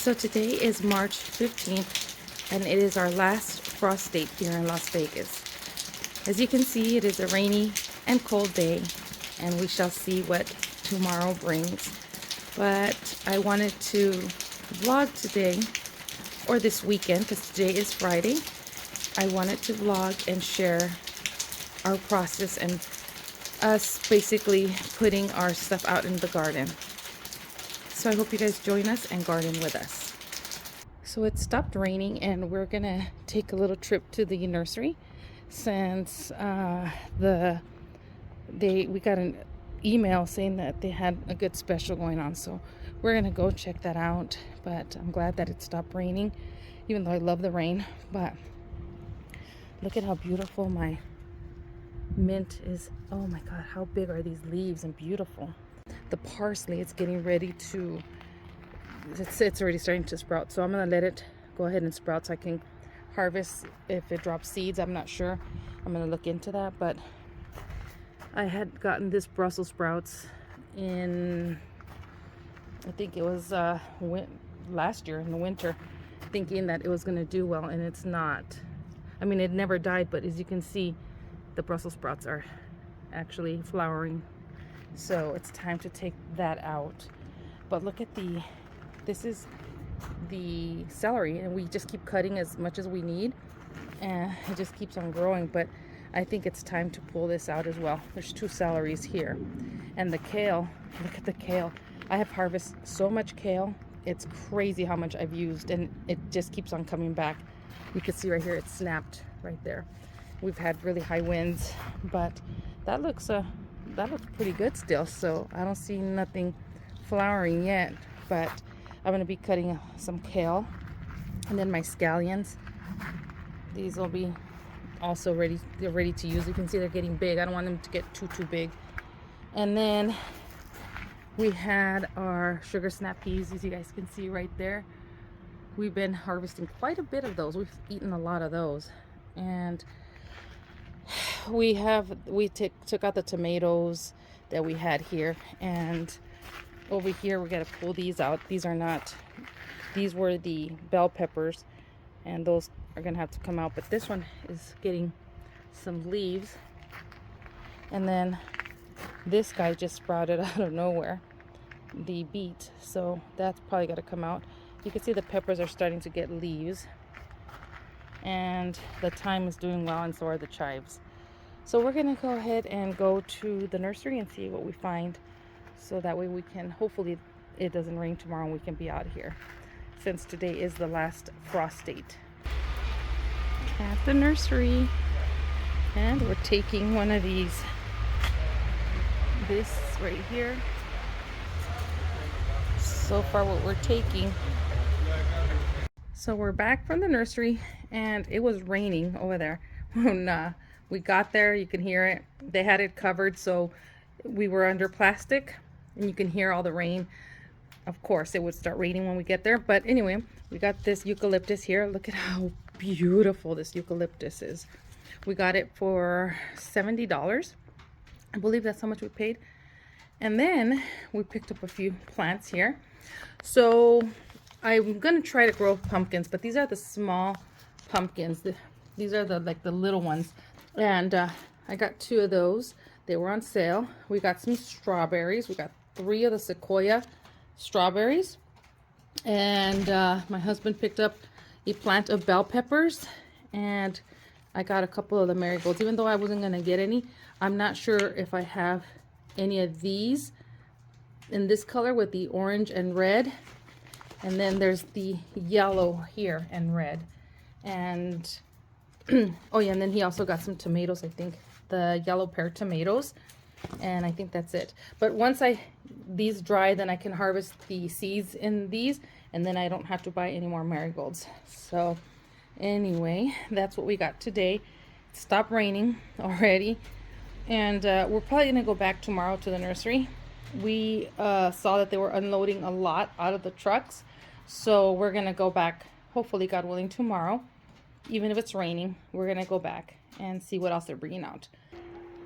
So today is March 15th, and it is our last frost date here in Las Vegas. As you can see, it is a rainy and cold day, and we shall see what tomorrow brings. But I wanted to vlog today, or this weekend, because today is Friday. I wanted to vlog and share our process and us basically putting our stuff out in the garden. So I hope you guys join us and garden with us. So it stopped raining and we're gonna take a little trip to the nursery since we got an email saying that they had a good special going on. So we're gonna go check that out. But I'm glad that it stopped raining, even though I love the rain. But look at how beautiful my mint is. Oh my god, how big are these leaves and beautiful. The parsley, it's getting ready to, it's already starting to sprout, so I'm gonna let it go ahead and sprout so I can harvest if it drops seeds. I'm not sure. I'm gonna look into that. But I had gotten this Brussels sprouts in, I think it was last year in the winter, thinking that it was gonna do well, and it's not. I mean, it never died, but as you can see, the Brussels sprouts are actually flowering. So it's time to take that out. But look at this is the celery, and we just keep cutting as much as we need, and it just keeps on growing. But I think it's time to pull this out as well. There's 2 celeries here. And the kale, look at the kale. I have harvested so much kale. It's crazy how much I've used, and it just keeps on coming back. You can see right here, it snapped right there. We've had really high winds, but that looks pretty good still. So I don't see nothing flowering yet, but I'm going to be cutting some kale. And then my scallions, these will be also ready. They're ready to use. You can see they're getting big. I don't want them to get too big. And then we had our sugar snap peas, as you guys can see right there. We've been harvesting quite a bit of those. We've eaten a lot of those. And we took out the tomatoes that we had here, and over here we got to pull these out. These were the bell peppers, and those are gonna have to come out. But this one is getting some leaves, and then this guy just sprouted out of nowhere, the beet, so that's probably got to come out. You can see the peppers are starting to get leaves, and the thyme is doing well, and so are the chives. So we're gonna go ahead and go to the nursery and see what we find, so that way we can, hopefully it doesn't rain tomorrow and we can be out of here, since today is the last frost date. At the nursery, and we're taking one of these, this right here. So far what we're taking. So we're back from the nursery, and it was raining over there. When we got there, you can hear it. They had it covered, so we were under plastic, and you can hear all the rain. Of course, it would start raining when we get there. But anyway, we got this eucalyptus here. Look at how beautiful this eucalyptus is. We got it for $70. I believe that's how much we paid. And then we picked up a few plants here. So I'm gonna try to grow pumpkins, but these are the small pumpkins. These are the little ones, and I got 2 of those. They were on sale. We got some strawberries. We got 3 of the Sequoia strawberries, and my husband picked up a plant of bell peppers, and I got a couple of the marigolds. Even though I wasn't gonna get any, I'm not sure if I have any of these in this color with the orange and red. And then there's the yellow here and red. And oh yeah, and then he also got some tomatoes, I think, the yellow pear tomatoes, and I think that's it. But once these dry, then I can harvest the seeds in these, and then I don't have to buy any more marigolds. So anyway, that's what we got today. It stopped raining already, and we're probably gonna go back tomorrow to the nursery. We saw that they were unloading a lot out of the trucks, so we're gonna go back, hopefully, God willing, tomorrow. Even if it's raining, we're gonna go back and see what else they're bringing out.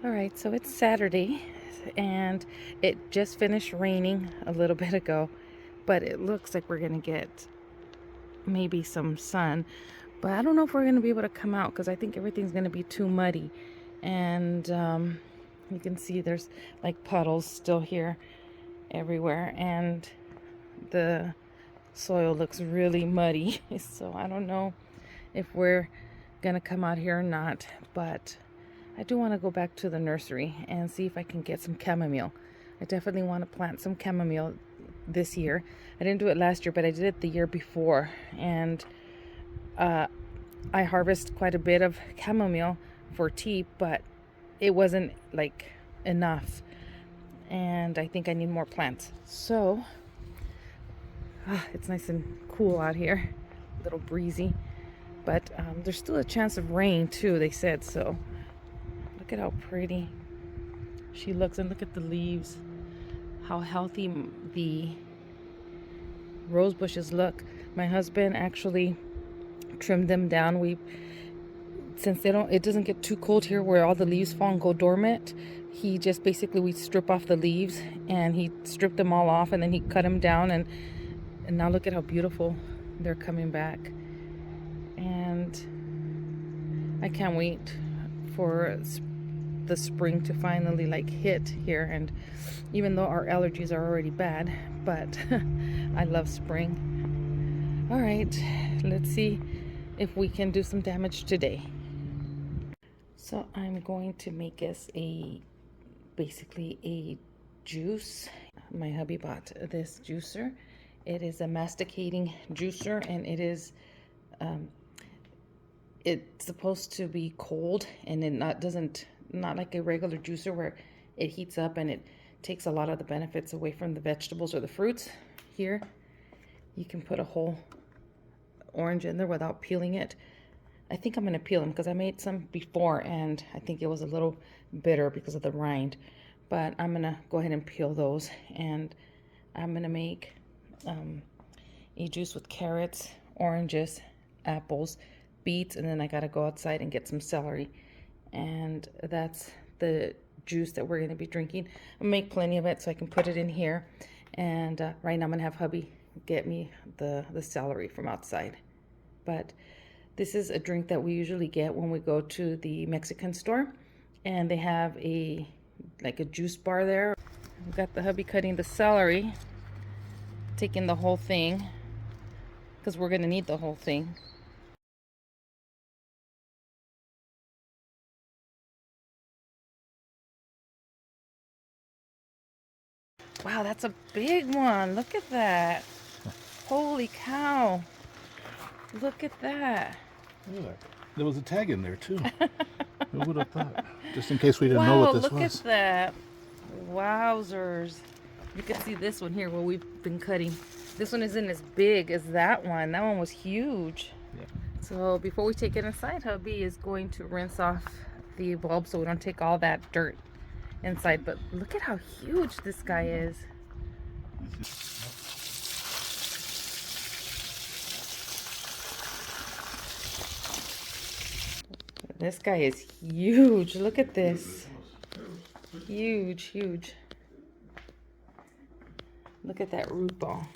All right, so it's Saturday, and it just finished raining a little bit ago, but it looks like we're gonna get maybe some sun. But I don't know if we're going to be able to come out because I think everything's going to be too muddy. And you can see there's like puddles still here everywhere. And the soil looks really muddy. So I don't know if we're going to come out here or not. But I do want to go back to the nursery and see if I can get some chamomile. I definitely want to plant some chamomile this year. I didn't do it last year, but I did it the year before. And I harvest quite a bit of chamomile for tea, but it wasn't like enough. And I think I need more plants. So it's nice and cool out here, a little breezy. But there's still a chance of rain too, they said. So look at how pretty she looks, and look at the leaves, how healthy the rose bushes look. My husband actually trimmed them down. Since it doesn't get too cold here where all the leaves fall and go dormant, he just basically, we strip off the leaves, and he stripped them all off, and then he cut them down, and now look at how beautiful they're coming back. And I can't wait for the spring to finally like hit here. And even though our allergies are already bad, but I love spring. All right, let's see if we can do some damage today. So I'm going to make us basically a juice. My hubby bought this juicer. It is a masticating juicer, and it is it's supposed to be cold, and it not like a regular juicer where it heats up and it takes a lot of the benefits away from the vegetables or the fruits. Here you can put a whole orange in there without peeling it. I think I'm going to peel them because I made some before and I think it was a little bitter because of the rind. But I'm going to go ahead and peel those, and I'm going to make a juice with carrots, oranges, apples, beets, and then I got to go outside and get some celery. And that's the juice that we're going to be drinking. I'll make plenty of it so I can put it in here. And right now I'm going to have hubby get me the celery from outside. But this is a drink that we usually get when we go to the Mexican store, and they have like a juice bar there. We've got the hubby cutting the celery, taking the whole thing because we're going to need the whole thing. Wow, that's a big one. Look at that. Holy cow. Look at that. Look, there was a tag in there too. Who would have thought? Just in case we didn't know what this was. Look at that. Wowzers. You can see this one here where we've been cutting. This one isn't as big as that one. That one was huge. Yeah. So before we take it inside, hubby is going to rinse off the bulb so we don't take all that dirt inside. But look at how huge this guy is. This guy is huge. Look at this. Huge, huge. Look at that root ball.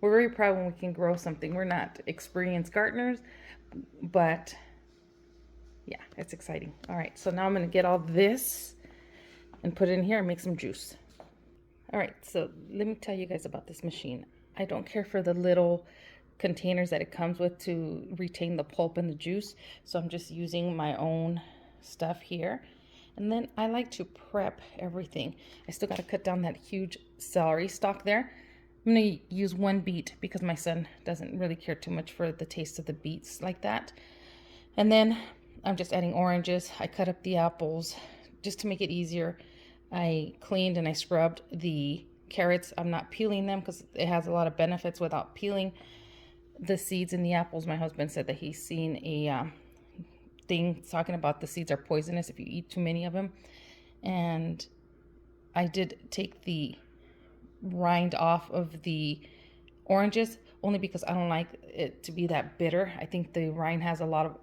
We're very proud when we can grow something. We're not experienced gardeners, but yeah, it's exciting. All right, so now I'm going to get all this and put it in here and make some juice. All right, so let me tell you guys about this machine. I don't care for the little containers that it comes with to retain the pulp and the juice, so I'm just using my own stuff here. And then I like to prep everything. I still got to cut down that huge celery stalk there. I'm going to use one beet because my son doesn't really care too much for the taste of the beets like that. And then I'm just adding oranges. I cut up the apples just to make it easier. I cleaned and I scrubbed the carrots. I'm not peeling them because it has a lot of benefits without peeling. The seeds in the apples, my husband said that he's seen a thing talking about the seeds are poisonous if you eat too many of them. And I did take the rind off of the oranges only because I don't like it to be that bitter. I think the rind has a lot of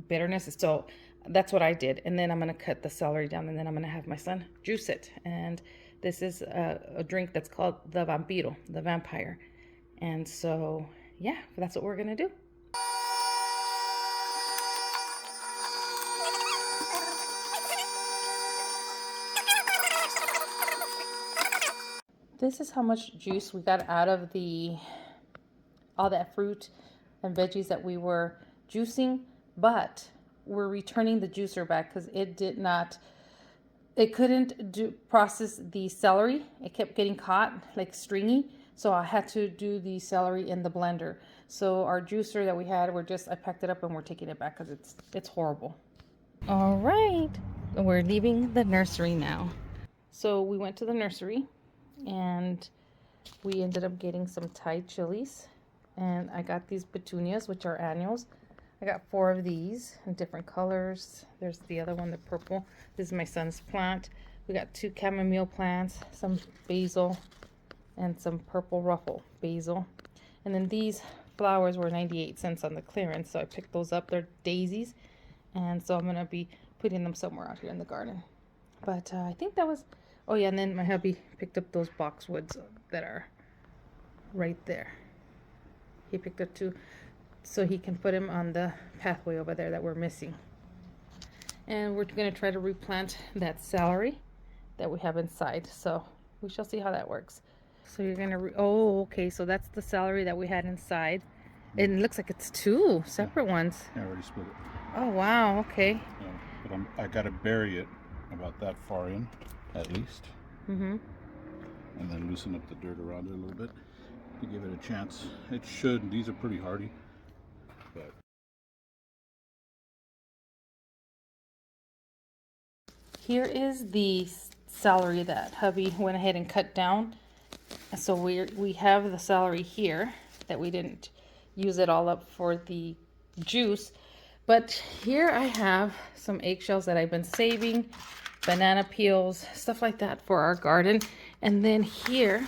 bitterness, so that's what I did. And then I'm going to cut the celery down, and then I'm going to have my son juice it. And this is a drink that's called the Vampiro, the vampire. And so yeah, that's what we're gonna do. This is how much juice we got out of all that fruit and veggies that we were juicing, but we're returning the juicer back because it couldn't process the celery. It kept getting caught like stringy, so I had to do the celery in the blender. So our juicer that we had, I packed it up and we're taking it back because it's horrible. All right, we're leaving the nursery now. So we went to the nursery and we ended up getting some Thai chilies, and I got these petunias, which are annuals. I got 4 of these in different colors. There's the other one, the purple. This is my son's plant. We got 2 chamomile plants, some basil, and some purple ruffle basil. And then these flowers were 98 cents on the clearance, so I picked those up. They're daisies, and so I'm gonna be putting them somewhere out here in the garden. But I think that was, oh yeah, and then my hubby picked up those boxwoods that are right there. He picked up 2 so he can put them on the pathway over there that we're missing. And we're going to try to replant that celery that we have inside, so we shall see how that works. So you're going to oh, okay, so that's the celery that we had inside. It looks like it's 2 separate ones. I already split it. Oh wow, okay. Yeah, but I got to bury it about that far in at least. And then loosen up the dirt around it a little bit to give it a chance. It should. These are pretty hardy. But here is the celery that hubby went ahead and cut down. So we have the celery here that we didn't use it all up for the juice. But here I have some eggshells that I've been saving, banana peels, stuff like that for our garden. And then here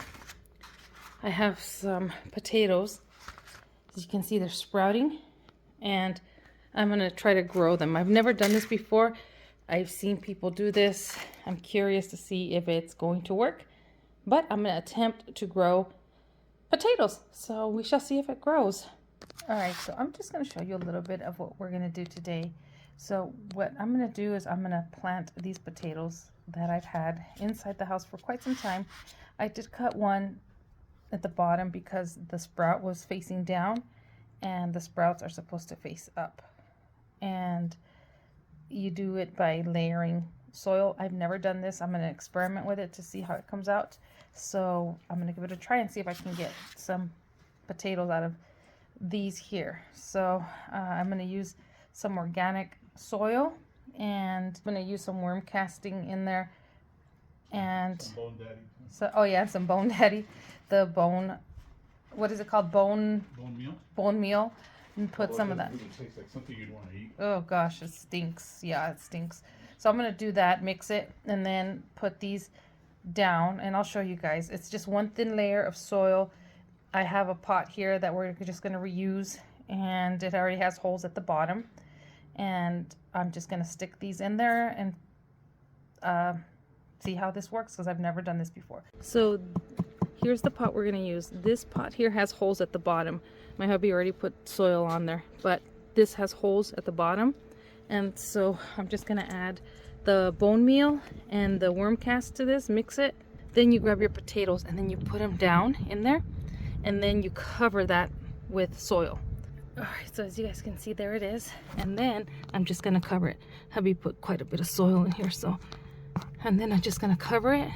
I have some potatoes. As you can see, they're sprouting, and I'm gonna try to grow them. I've never done this before. I've seen people do this. I'm curious to see if it's going to work, but I'm gonna attempt to grow potatoes. So we shall see if it grows. All right, so I'm just gonna show you a little bit of what we're gonna do today. So what I'm gonna do is I'm gonna plant these potatoes that I've had inside the house for quite some time. I did cut one at the bottom because the sprout was facing down, and the sprouts are supposed to face up. And you do it by layering soil. I've never done this. I'm going to experiment with it to see how it comes out. So I'm going to give it a try and see if I can get some potatoes out of these here. So I'm going to use some organic soil, and I'm going to use some worm casting in there. And some Bone Daddy. So, oh yeah, some Bone Daddy. The bone, what is it called? Bone meal? Bone meal. And put some of that. It tastes like something you'd want to eat. Oh gosh, it stinks. Yeah, it stinks. So I'm going to do that, mix it, and then put these down, and I'll show you guys. It's just one thin layer of soil. I have a pot here that we're just going to reuse, and it already has holes at the bottom. And I'm just going to stick these in there and see how this works, because I've never done this before. So here's the pot we're going to use. This pot here has holes at the bottom. My hubby already put soil on there, but this has holes at the bottom. And so I'm just going to add the bone meal and the worm cast to this, mix it. Then you grab your potatoes and then you put them down in there, and then you cover that with soil. All right, so as you guys can see, there it is. And then I'm just going to cover it. Hubby put quite a bit of soil in here, so. And then I'm just going to cover it.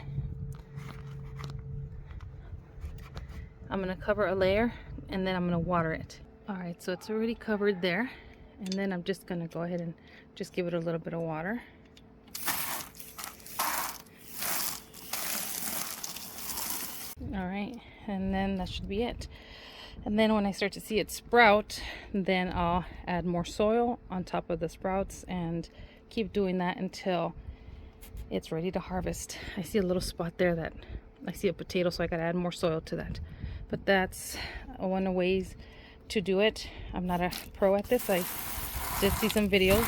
I'm going to cover a layer, and then I'm going to water it. All right, so it's already covered there. And then I'm just going to go ahead and just give it a little bit of water. All right, and then that should be it. And then when I start to see it sprout, then I'll add more soil on top of the sprouts and keep doing that until it's ready to harvest. I see a little spot there that I see a potato, so I got to add more soil to that. But that's one of the ways to do it. I'm not a pro at this. I did see some videos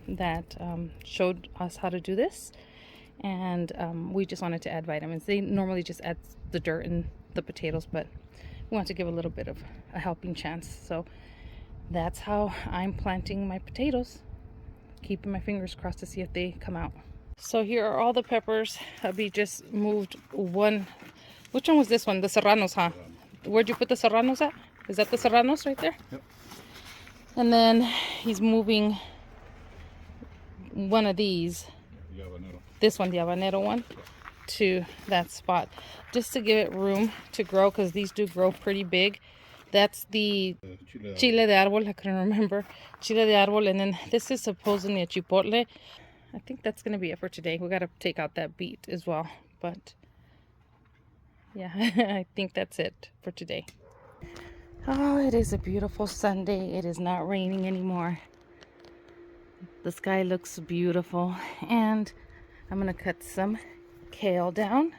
that showed us how to do this, and we just wanted to add vitamins. They normally just add the dirt and the potatoes, but we want to give a little bit of a helping chance. So that's how I'm planting my potatoes, keeping my fingers crossed to see if they come out. So here are all the peppers. Hubby just moved one. Which one was this one? The serranos, huh? Where'd you put the serranos at? Is that the serranos right there? Yep. And then he's moving one of these, this one, the habanero one, to that spot, just to give it room to grow, because these do grow pretty big. That's the chile de árbol, I couldn't remember. Chile de árbol, and then this is supposedly a chipotle. I think that's going to be it for today. We got to take out that beet as well, but yeah, I think that's it for today. Oh, it is a beautiful Sunday. It is not raining anymore. The sky looks beautiful, and I'm gonna cut some kale down.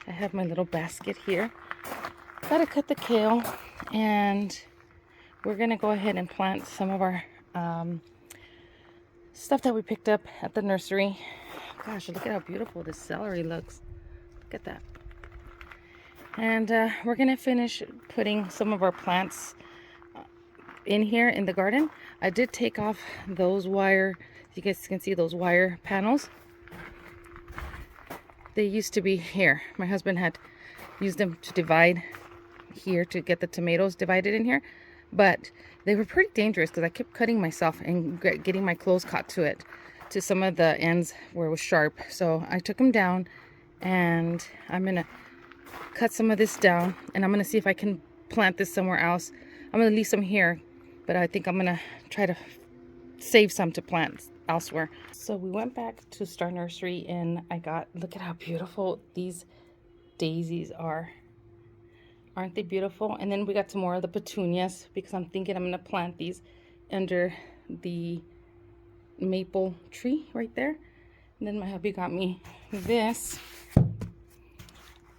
I have my little basket here. Gotta cut the kale, and we're gonna go ahead and plant some of our stuff that we picked up at the nursery. Gosh, look at how beautiful this celery looks. Look at that. And we're gonna finish putting some of our plants in here in the garden. I did take off those wire, you guys can see those wire panels. They used to be here. My husband had used them to divide here to get the tomatoes divided in here, but they were pretty dangerous because I kept cutting myself and getting my clothes caught to it, to some of the ends where it was sharp. So I took them down, and I'm gonna cut some of this down, and I'm gonna see if I can plant this somewhere else. I'm gonna leave some here, but I think I'm gonna try to save some to plant elsewhere. So we went back to Star Nursery, and look at how beautiful these daisies are. Aren't they beautiful? And then we got some more of the petunias, because I'm thinking I'm gonna plant these under the maple tree right there. And then my hubby got me this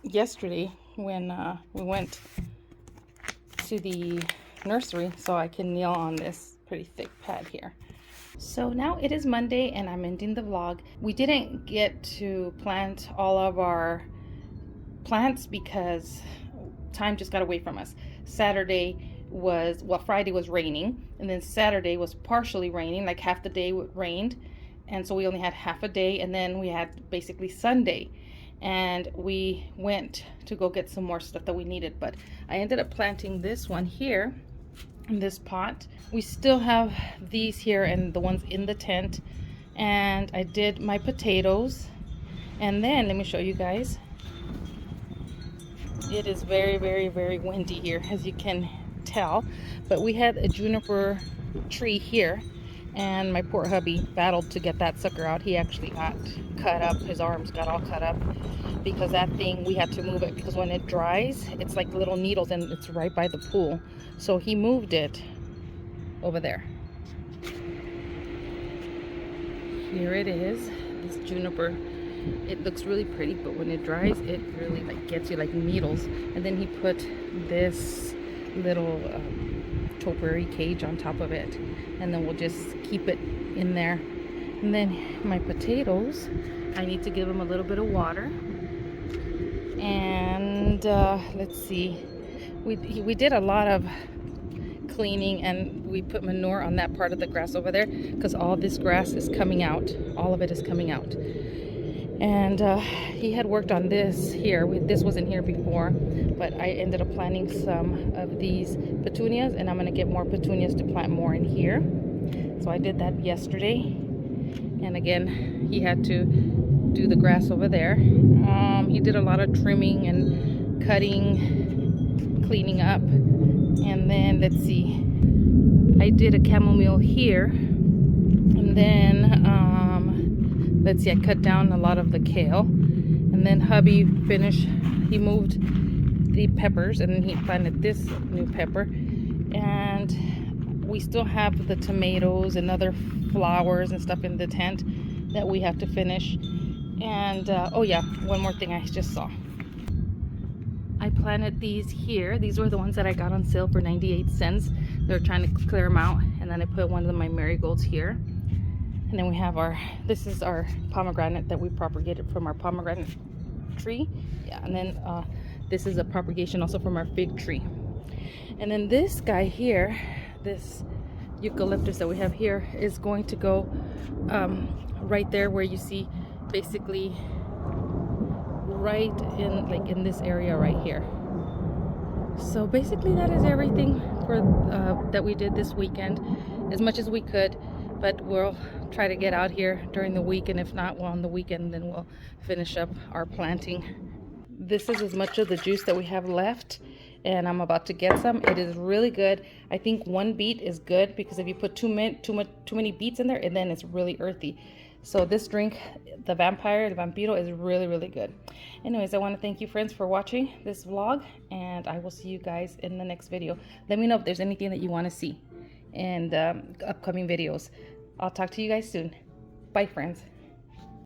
yesterday when we went to the nursery, so I can kneel on this pretty thick pad here. So now it is Monday, and I'm ending the vlog. We didn't get to plant all of our plants because time just got away from us. Friday was raining, and then Saturday was partially raining, like half the day rained, and so we only had half a day, and then we had basically Sunday, and we went to go get some more stuff that we needed. But I ended up planting this one here in this pot. We still have these here and the ones in the tent, and I did my potatoes. And then let me show you guys. It is very, very, very windy here, as you can tell, but we had a juniper tree here, and my poor hubby battled to get that sucker out. He actually got cut up, his arms got all cut up, because that thing, we had to move it, because when it dries, it's like little needles, and it's right by the pool. So he moved it over there. Here it is, this juniper. It looks really pretty, but when it dries, it really like gets you like needles. And then he put this little topiary cage on top of it, and then we'll just keep it in there. And then my potatoes, I need to give them a little bit of water. And let's see, we did a lot of cleaning, and we put manure on that part of the grass over there, because all this grass is coming out. All of it is coming out. And he had worked on this here. This wasn't here before, but I ended up planting some of these petunias, and I'm going to get more petunias to plant more in here. So I did that yesterday. And again, he had to do the grass over there. He did a lot of trimming and cutting, cleaning up. And then, let's see, I did a chamomile here. And then, let's see, I cut down a lot of the kale. And then hubby finished, he moved the peppers, and then he planted this new pepper. And we still have the tomatoes and other flowers and stuff in the tent that we have to finish. And oh yeah, one more thing I just saw. I planted these here. These were the ones that I got on sale for 98 cents. They were trying to clear them out. And then I put one of my marigolds here. And then we have this is our pomegranate that we propagated from our pomegranate tree. Yeah, and then this is a propagation also from our fig tree. And then this guy here, this eucalyptus that we have here, is going to go right there where you see, basically right in, like in this area right here. So basically that is everything for that we did this weekend, as much as we could, but we'll try to get out here during the week, and if not, well, on the weekend, then we'll finish up our planting. This is as much of the juice that we have left, and I'm about to get some. It is really good. I think 1 beet is good, because if you put too many beets in there, and then it's really earthy. So this drink, the Vampiro, is really, really good. Anyways, I want to thank you, friends, for watching this vlog, and I will see you guys in the next video. Let me know if there's anything that you want to see in upcoming videos. I'll talk to you guys soon. Bye, friends.